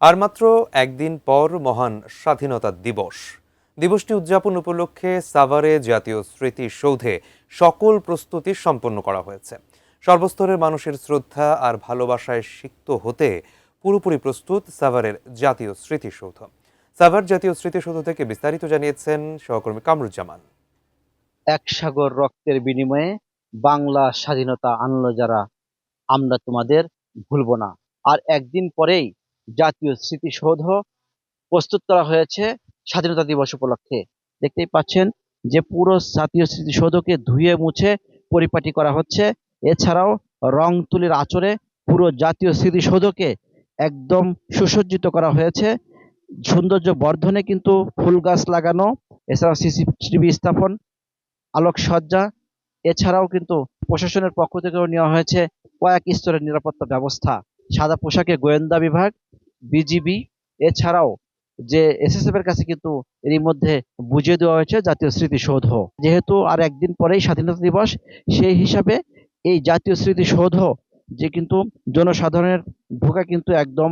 আর মাত্র একদিন পর মহান স্বাধীনতা দিবস। দিবসটি উদযাপন উপলক্ষে সাভারে জাতীয় স্মৃতিসৌধে সকল প্রস্তুতি সম্পন্ন করা হয়েছে। সর্বস্তরের মানুষের শ্রদ্ধা আর ভালোবাসায় সিক্ত হতে পুরোপুরি প্রস্তুত সাভারের জাতীয় স্মৃতিসৌধ। সাভার জাতীয় স্মৃতিসৌধ থেকে বিস্তারিত জানিয়েছেন সহকর্মী কামরুজ্জামান। এক সাগর রক্তের বিনিময়ে বাংলা স্বাধীনতা আনলো যারা, আমরা তোমাদের ভুলবো না। আর একদিন পরেই জাতীয় স্মৃতিসৌধ প্রস্তুত করা হয়েছে স্বাধীনতা দিবস উপলক্ষে। দেখতেই পাচ্ছেন যে পুরো জাতীয় স্মৃতিসৌধকে ধুয়ে মুছে পরিপাটি করা হচ্ছে। এছাড়াও রং তুলির আঁচড়ে পুরো জাতীয় স্মৃতিসৌধকে একদম সুসজ্জিত করা হয়েছে। সৌন্দর্য বর্ধনে কিন্তু ফুল গাছ লাগানো, এছাড়াও সিসিটিভি স্থাপন, আলোকসজ্জা, এছাড়াও কিন্তু প্রশাসনের পক্ষ থেকেও নেওয়া হয়েছে কয়েক স্তরের নিরাপত্তা ব্যবস্থা। সাদা পোশাকে গোয়েন্দা বিভাগ, বিজিবি, এছাড়াও যে এসএসএফ এর কাছে কিন্তু এরই মধ্যে বুঝিয়ে দেওয়া হয়েছে জাতীয় স্মৃতিসৌধ। যেহেতু আর একদিন পরেই স্বাধীনতা দিবস, সেই হিসাবে এই জাতীয় স্মৃতিসৌধ যে কিন্তু জনসাধারণের ঢোকা কিন্তু একদম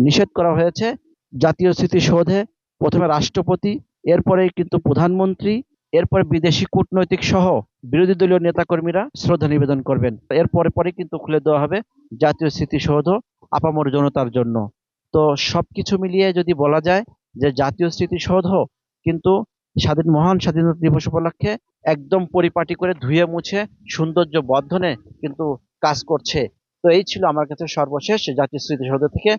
নিষেধ করা হয়েছে। জাতীয় স্মৃতিসৌধে প্রথমে রাষ্ট্রপতি, এরপরে কিন্তু প্রধানমন্ত্রী, এরপর বিদেশি কূটনৈতিক সহ বিরোধী দলীয় নেতাকর্মীরা শ্রদ্ধা নিবেদন করবেন। এরপরে পরে কিন্তু খুলে দেওয়া হবে জাতীয় স্মৃতিসৌধ আপামর জনতার জন্য। তো সবকিছু মিলিয়ে যদি বলা যায় যে জাতীয় স্মৃতিসৌধ কিন্তু মহান স্বাধীনতা দিবস উপলক্ষে একদম পরিপাটি করে ধুয়ে মুছে সৌন্দর্য বর্ধনে কিন্তু কাজ করছে। তো এই ছিল আমার কাছে সর্বশেষ জাতীয় স্মৃতিসৌধ থেকে